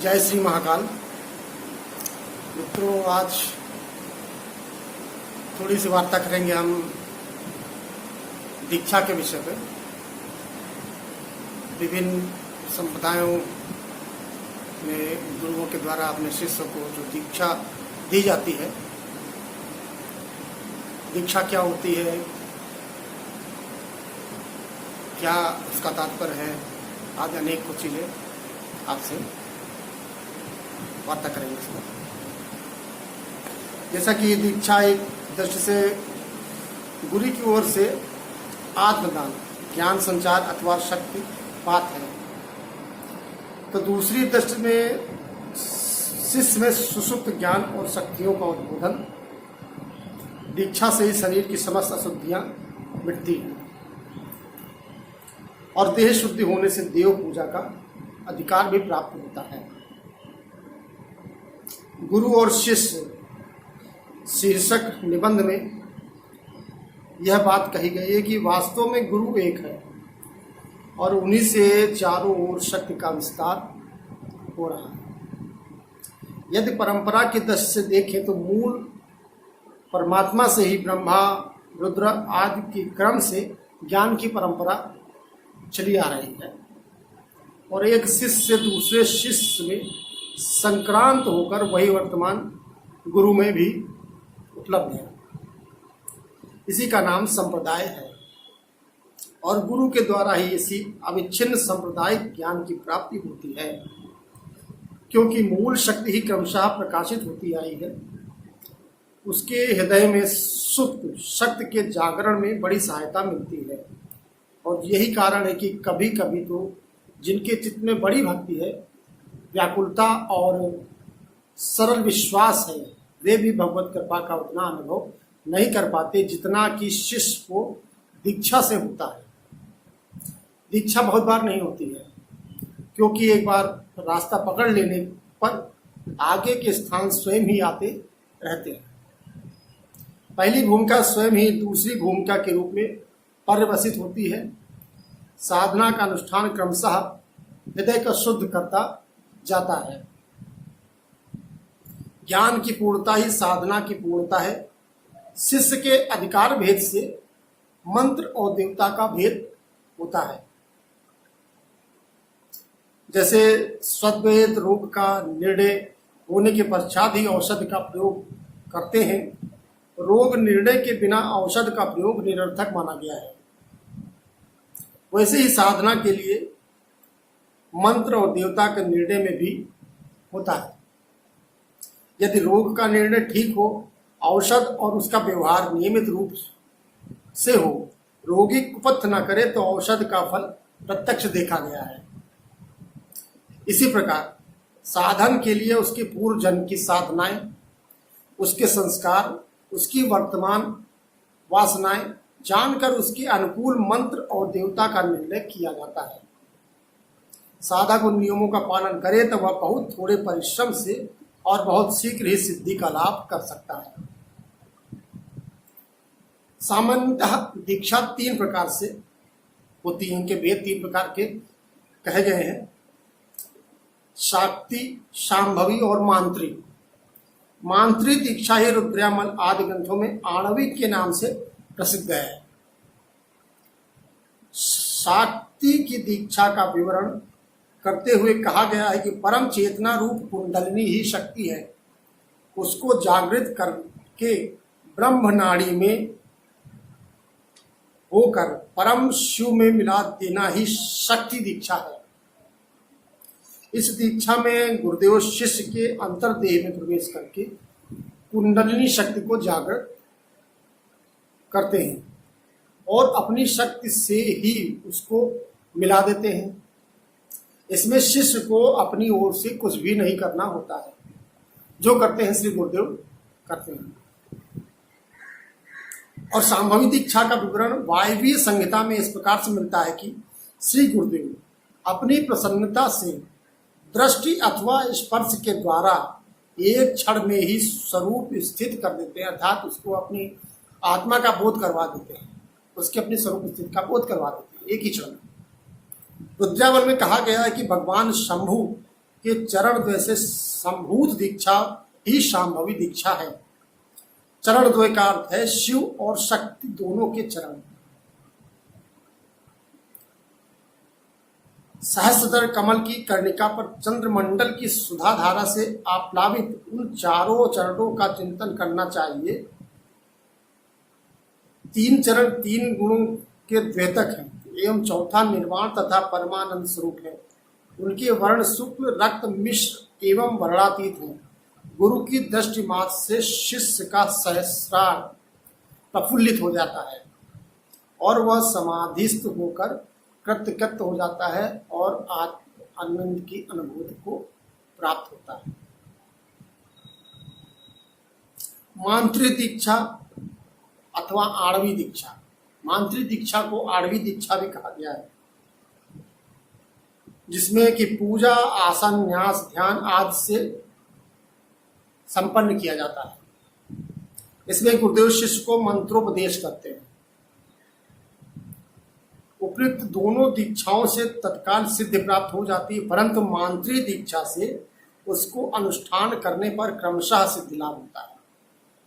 जय श्री महाकाल। मित्रों, आज थोड़ी सी वार्ता करेंगे हम दीक्षा के विषय पे। विभिन्न संप्रदायों में गुरुओं के द्वारा अपने शिष्यों को जो दीक्षा दी जाती है, दीक्षा क्या होती है, क्या उसका तात्पर्य है, आज अनेक कुछ चीज़ें आपसे वार्ता करेंगे इसमें। जैसा कि दीक्षा एक दृष्टि से गुरु की ओर से आत्मदान, ज्ञान संचार अथवा शक्तिपात है, तो दूसरी दृष्टि में शिष्य में सुषुप्त ज्ञान और शक्तियों का उद्बोधन। दीक्षा से ही शरीर की समस्त अशुद्धियां मिटती हैं और देह शुद्धि होने से देव पूजा का अधिकार भी प्राप्त होता है। गुरु और शिष्य शीर्षक निबंध में यह बात कही गई है कि वास्तव में गुरु एक है और उन्हीं से चारों ओर शक्ति का विस्तार हो रहा है। यदि परंपरा की दृष्टि से देखें तो मूल परमात्मा से ही ब्रह्मा रुद्र आदि के क्रम से ज्ञान की परंपरा चली आ रही है और एक शिष्य से दूसरे शिष्य में संक्रांत होकर वही वर्तमान गुरु में भी उपलब्ध है। इसी का नाम संप्रदाय है और गुरु के द्वारा ही इसी अविच्छिन्न सांप्रदायिक ज्ञान की प्राप्ति होती है, क्योंकि मूल शक्ति ही क्रमशः प्रकाशित होती आई है। उसके हृदय में सुप्त शक्ति के जागरण में बड़ी सहायता मिलती है और यही कारण है कि कभी कभी तो जिनके चित्त में बड़ी भक्ति है, व्याकुलता और सरल विश्वास है, वे भी भगवत कृपा का उतना अनुभव नहीं कर पाते जितना कि शिष्य को दीक्षा से होता है। दीक्षा बहुत बार नहीं होती है, क्योंकि एक बार रास्ता पकड़ लेने पर आगे के स्थान स्वयं ही आते रहते हैं। पहली भूमिका स्वयं ही दूसरी भूमिका के रूप में पर्यवसित होती है। साधना का अनुष्ठान क्रमशः हृदय को शुद्ध करता जाता है। ज्ञान की पूर्णता ही साधना की पूर्णता है। शिष्य के अधिकार भेद से मंत्र और देवता का भेद होता है। जैसे सद्वेद रोग का निर्णय होने के पश्चात ही औषध का प्रयोग करते हैं, रोग निर्णय के बिना औषध का प्रयोग निरर्थक माना गया है। वैसे ही साधना के लिए मंत्र और देवता के निर्णय में भी होता है। यदि रोग का निर्णय ठीक हो, औषध और उसका व्यवहार नियमित रूप से हो, रोगी कुपथ न करे, तो औषध का फल प्रत्यक्ष देखा गया है। इसी प्रकार साधन के लिए उसके पूर्व जन्म की साधनाएं, उसके संस्कार, उसकी वर्तमान वासनाएं जानकर उसके अनुकूल मंत्र और देवता का निर्णय किया जाता है। साधक उन नियमों का पालन करे तो वह बहुत थोड़े परिश्रम से और बहुत शीघ्र ही सिद्धि का लाभ कर सकता है। सामान्यतः दीक्षा 3 प्रकार से होती है। इनके भेद 3 प्रकार के कहे गए हैं: शाक्ति, शांभवी और मांत्रिक। मांत्रिक दीक्षा ही रुद्रयामल आदि ग्रंथों में आणविक के नाम से प्रसिद्ध है। शाक्ति की दीक्षा का विवरण करते हुए कहा गया है कि परम चेतना रूप कुंडलिनी ही शक्ति है, उसको जागृत करके ब्रह्म नाड़ी में होकर परम शिव में मिला देना ही शक्ति दीक्षा है। इस दीक्षा में गुरुदेव शिष्य के अंतर्देह में प्रवेश करके कुंडलिनी शक्ति को जागृत करते हैं और अपनी शक्ति से ही उसको मिला देते हैं। इसमें शिष्य को अपनी ओर से कुछ भी नहीं करना होता है, जो करते हैं श्री गुरुदेव करते हैं। और संभवी दीक्षा का विवरण वायवीय संहिता में इस प्रकार से मिलता है कि श्री गुरुदेव अपनी प्रसन्नता से दृष्टि अथवा स्पर्श के द्वारा एक क्षण में ही स्वरूप स्थित कर देते हैं, अर्थात उसको अपनी आत्मा का बोध करवा देते हैं, उसके अपनी स्वरूप स्थिति का बोध करवा देते हैं एक ही क्षण में। रुद्रावल में कहा गया है कि भगवान शंभु कि चरण द्वय से संभूत दीक्षा ही शांभवी दीक्षा है। चरण द्वय का अर्थ है शिव और शक्ति दोनों के चरण। सहस्त्रदल कमल की कर्णिका पर चंद्रमंडल की सुधा धारा से आप्लावित उन चारों चरणों का चिंतन करना चाहिए। तीन चरण तीन गुणों के द्योतक हैं एवं चौथा निर्वाण तथा परमानंद स्वरूप है। उनके वर्ण शुक्ल रक्त मिश्र एवं वर्णातीत हैं। गुरु की दृष्टि मात्र से शिष्य का सहस्रार प्रफुल्लित हो जाता है और वह समाधिस्थ होकर कृतकृत हो जाता है और आनंद की अनुभूति को प्राप्त होता है। मांत्रिक दीक्षा अथवा आणवी दीक्षा। मांत्रिक दीक्षा को आणवी दीक्षा भी कहा गया है, जिसमें कि पूजा आसन न्यास ध्यान आदि से संपन्न किया जाता है। इसमें गुरुदेव शिष्य को मंत्रोपदेश करते हैं। उपयुक्त दोनों दीक्षाओं से तत्काल सिद्धि प्राप्त हो जाती है, परंतु मांत्रिक दीक्षा से उसको अनुष्ठान करने पर क्रमशः सिद्धि लाभ होता है।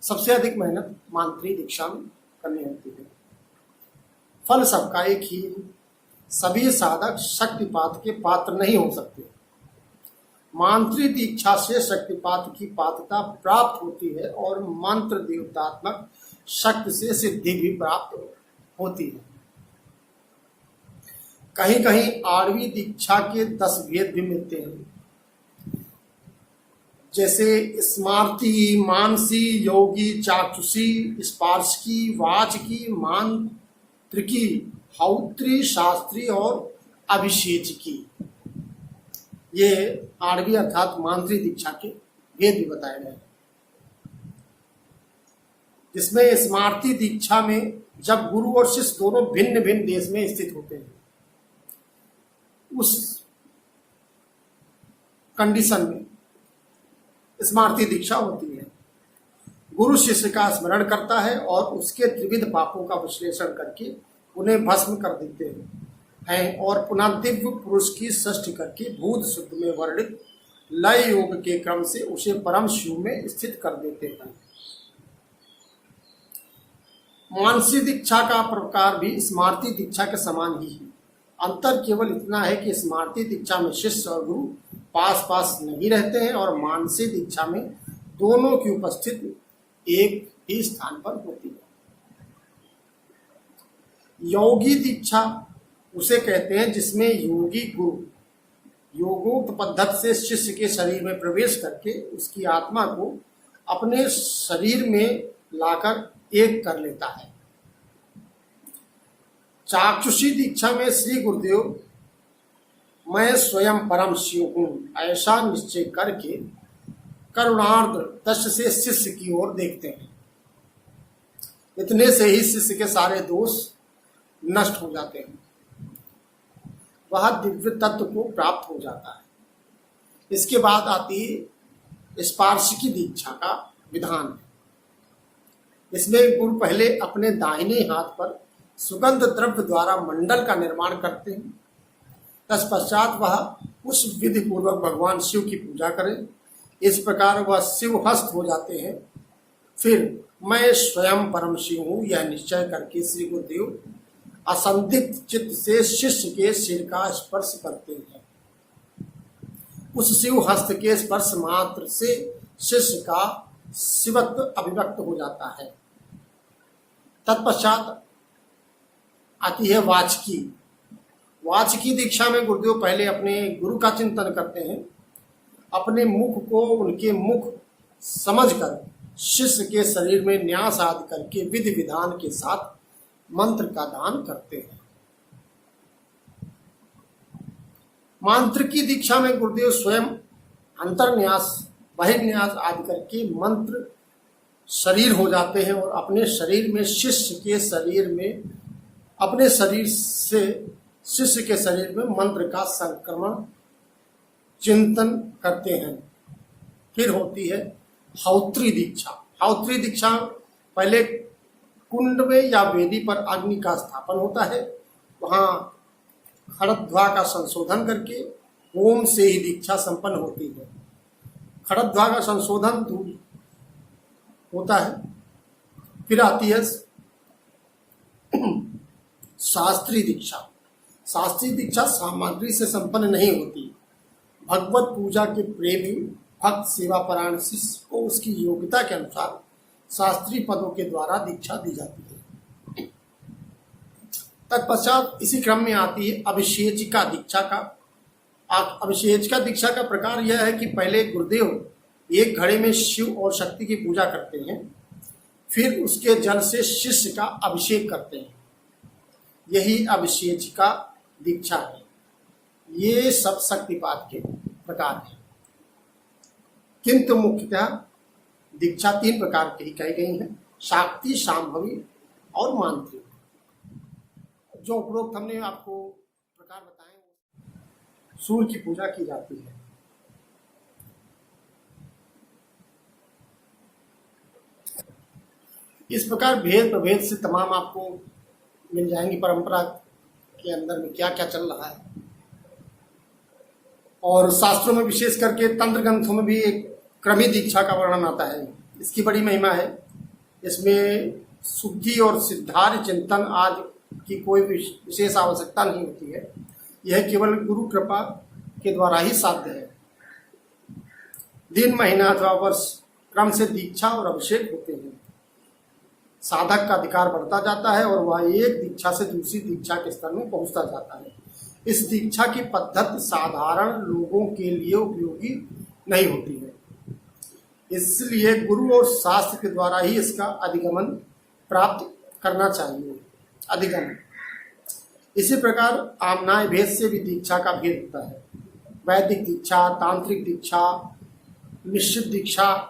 सबसे अधिक मेहनत मांत्रिक दीक्षा में करनी होती है। फल सबका एक ही, सभी साधक शक्तिपात के पात्र नहीं हो सकते। मांत्रिक दीक्षा से शक्तिपात की पात्रता प्राप्त होती है और मंत्र देवतात्मक शक्ति से सिद्धि भी प्राप्त होती है। कहीं कहीं आणवी दीक्षा के 10 भेद भी मिलते हैं, जैसे स्मार्ती, मानसी, योगी, चाक्षुषी, स्पार्शकी, वाचकी, मांत्रिकी, हौत्री, शास्त्री और अभिषेचकी। ये आणवी अर्थात मांत्रिक दीक्षा के भेद भी बताए गए हैं। जिसमें स्मार्ती दीक्षा में जब गुरु और शिष्य दोनों भिन्न भिन्न देश में स्थित होते हैं, उस कंडीशन में स्मार्ती दीक्षा होती है। गुरु शिष्य का स्मरण करता है और उसके त्रिविध पापों का विश्लेषण करके उन्हें भस्म कर देते हैं और पुनः दिव्य पुरुष की सृष्टि करके भूत शुद्ध में वर्णित लय योग के क्रम से उसे परम शिव में स्थित कर देते हैं। मानसी दीक्षा का प्रकार भी स्मार्ती दीक्षा के समान ही है। अंतर केवल इतना है कि स्मार्ती दीक्षा में शिष्य और गुरु पास पास नहीं रहते हैं और मानसी दीक्षा में दोनों की उपस्थिति एक ही स्थान पर होती है। योगी दीक्षा उसे कहते हैं जिसमें योगी गुरु योगोक्त पद्धति से शिष्य के शरीर में प्रवेश करके उसकी आत्मा को अपने शरीर में लाकर एक कर लेता है। चाक्षुषी दीक्षा में श्री गुरुदेव मैं स्वयं परम शिव हूं ऐसा निश्चय करके करुणार्ध दृष्टि से शिष्य की ओर देखते हैं। इतने से ही शिष्य के सारे दोष नष्ट हो जाते हैं, वह दिव्य तत्व को प्राप्त हो जाता है। इसके बाद आती है स्पार्शिकी दीक्षा का विधान। इसमें गुरु पहले अपने दाहिने हाथ पर सुगंध द्रव्य द्वारा मंडल का निर्माण करते हैं। तत्पश्चात वह उस विधि पूर्वक भगवान शिव की पूजा करें। इस प्रकार वह शिव हस्त हो जाते हैं। फिर मैं स्वयं परम शिव हूँ यह निश्चय करके श्री गुरुदेव असंदिग्ध चित्त से शिष्य के सिर का स्पर्श करते हैं। उस शिव हस्त के स्पर्श मात्र से शिष्य का शिवत्व अभिव्यक्त हो जाता है। तत्पश्चात आती है वाचकी। वाचकी दीक्षा में गुरुदेव पहले अपने गुरु का चिंतन करते हैं। अपने मुख को उनके मुख समझकर शिष्य के शरीर में न्यास आदि करके विधि विधान के साथ मंत्र का दान करते हैं। मांत्रिकी दीक्षा में गुरुदेव स्वयं अंतर्न्यास बहिर्न्यास आदि करके मंत्र शरीर हो जाते हैं और अपने शरीर में शिष्य के शरीर में अपने शरीर से शिष्य के शरीर में मंत्र का संक्रमण चिंतन करते हैं। फिर होती है हौत्री दीक्षा। हौत्री दीक्षा पहले कुंड में या वेदी पर अग्नि का स्थापन होता है। वहाँ खड़ध्वा का संशोधन करके ओम से ही दीक्षा संपन्न होती है। खड़ध्वा का संशोधन दूर होता है। फिर आती है शास्त्रीय दीक्षा। शास्त्रीय दीक्षा सामग्री से संपन्न नहीं होती। भगवत पूजा के प्रेमी भक्त सेवा परायण शिष्य को उसकी योग्यता के अनुसार शास्त्रीय पदों के द्वारा दीक्षा दी जाती है। तत्पश्चात इसी क्रम में आती है अभिषेचिका दीक्षा का। अभिषेचिका दीक्षा का प्रकार यह है कि पहले गुरुदेव एक घड़े में शिव और शक्ति की पूजा करते हैं, फिर उसके जल से शिष्य का अभिषेक करते हैं। यही अभिषेचिका दीक्षा है। ये सब शक्तिपात के प्रकार हैं, किंतु मुख्यतः दीक्षा 3 प्रकार की कही गई है: शाक्ति, शांभवी और मांत्रिक। जो उपरोक्त हमने आपको प्रकार बताए, सूर्य की पूजा की जाती है। इस प्रकार भेद प्रभेद से तमाम आपको मिल जाएंगी परंपरा के अंदर में क्या क्या चल रहा है। और शास्त्रों में विशेष करके तंत्र ग्रंथों में भी एक क्रमी दीक्षा का वर्णन आता है। इसकी बड़ी महिमा है। इसमें शुद्धि और सिद्धार्थ चिंतन आदि की कोई विशेष आवश्यकता नहीं होती है। यह केवल गुरु कृपा के द्वारा ही साध्य है। दिन, महीना अथवा वर्ष क्रम से दीक्षा और अभिषेक होते हैं। साधक का अधिकार बढ़ता जाता है और वह एक दीक्षा से दूसरी दीक्षा के स्तर में पहुंचता जाता है। इस दीक्षा की पद्धति साधारण लोगों के लिए उपयोगी नहीं होती है, इसलिए गुरु और शास्त्र के द्वारा ही इसका अधिगमन प्राप्त करना चाहिए। अधिगमन इसी प्रकार आमनाय भेद से भी दीक्षा का भेद होता है। वैदिक दीक्षा, तांत्रिक दीक्षा, निश्चित दीक्षा,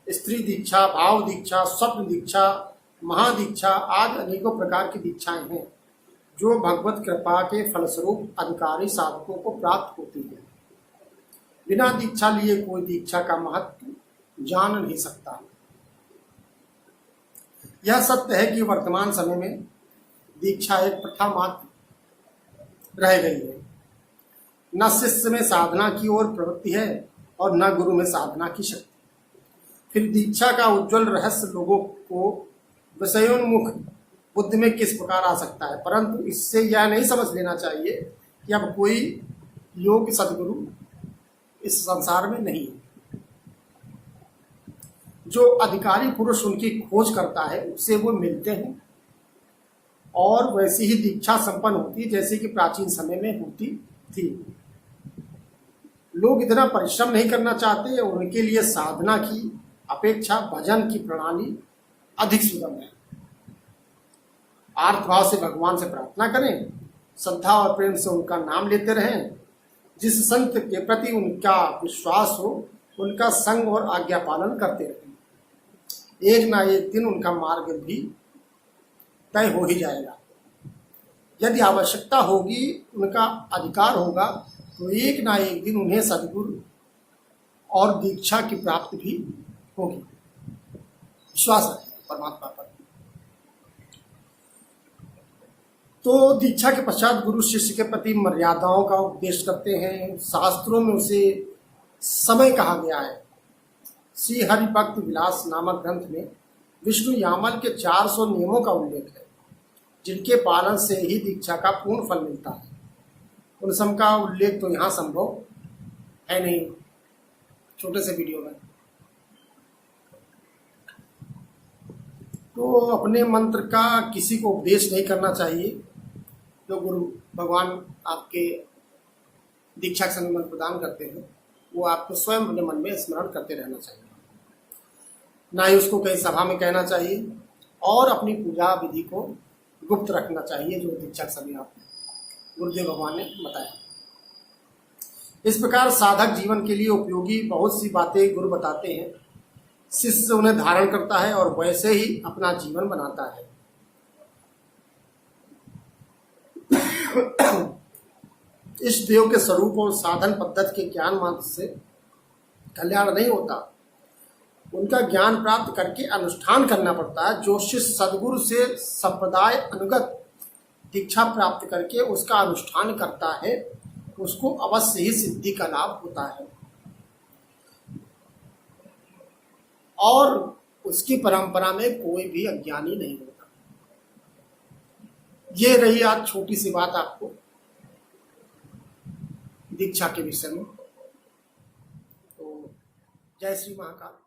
स्त्री दीक्षा, भाव दीक्षा, स्वप्न दीक्षा, महादीक्षा आदि अनेकों प्रकार की दीक्षाएं हैं जो भगवत कृपा के फलस्वरूप अधिकारी साधकों को प्राप्त होती है। बिना दीक्षा लिए कोई दीक्षा का महत्व जान नहीं सकता। यह सत्य है कि वर्तमान समय में दीक्षा एक प्रथा मात्र रह गई है। न शिष्य में साधना की ओर प्रवृत्ति है और न गुरु में साधना की शक्ति। फिर दीक्षा का उज्जवल रहस्य लोगों को विषयोन्मुख बुद्धि में किस प्रकार आ सकता है, परंतु इससे यह नहीं समझ लेना चाहिए कि अब कोई योग्य सदगुरु इस संसार में नहीं है। जो अधिकारी पुरुष उनकी खोज करता है उससे वो मिलते हैं और वैसी ही दीक्षा संपन्न होती है जैसे कि प्राचीन समय में होती थी। लोग इतना परिश्रम नहीं करना चाहते, उनके लिए साधना की अपेक्षा भजन की प्रणाली अधिक सुगम है। आर्त भाव से भगवान से प्रार्थना करें, श्रद्धा और प्रेम से उनका नाम लेते रहें। जिस संत के प्रति उनका विश्वास हो उनका संग और आज्ञा पालन करते रहें। एक ना एक दिन उनका मार्ग भी तय हो ही जाएगा। यदि आवश्यकता होगी, उनका अधिकार होगा, तो एक ना एक दिन उन्हें सद्गुरु और दीक्षा की प्राप्ति भी होगी। विश्वास रखें परमात्मा पर। तो दीक्षा के पश्चात गुरु शिष्य के प्रति मर्यादाओं का उपदेश करते हैं। शास्त्रों में उसे समय कहा गया है। श्री हरि भक्त विलास नामक ग्रंथ में विष्णु यामल के 400 नियमों का उल्लेख है, जिनके पालन से ही दीक्षा का पूर्ण फल मिलता है। उन सब का उल्लेख तो यहाँ संभव है नहीं छोटे से वीडियो में। तो अपने मंत्र का किसी को उपदेश नहीं करना चाहिए। जो गुरु भगवान आपके दीक्षा के समय मंत्र प्रदान करते हैं वो आपको स्वयं अपने मन में स्मरण करते रहना चाहिए। ना ही उसको कहीं सभा में कहना चाहिए और अपनी पूजा विधि को गुप्त रखना चाहिए, जो दीक्षा के समय आप गुरुदेव भगवान ने बताया। इस प्रकार साधक जीवन के लिए उपयोगी बहुत सी बातें गुरु बताते हैं। शिष्य उन्हें धारण करता है और वैसे ही अपना जीवन बनाता है। इस देव के स्वरूप और साधन पद्धति के ज्ञान मात्र से कल्याण नहीं होता, उनका ज्ञान प्राप्त करके अनुष्ठान करना पड़ता है। जो शिष्य सदगुरु से संप्रदाय अनुगत दीक्षा प्राप्त करके उसका अनुष्ठान करता है उसको अवश्य ही सिद्धि का लाभ होता है और उसकी परंपरा में कोई भी अज्ञानी नहीं होता। ये रही आज छोटी सी बात आपको दीक्षा के विषय में। तो जय श्री महाकाल।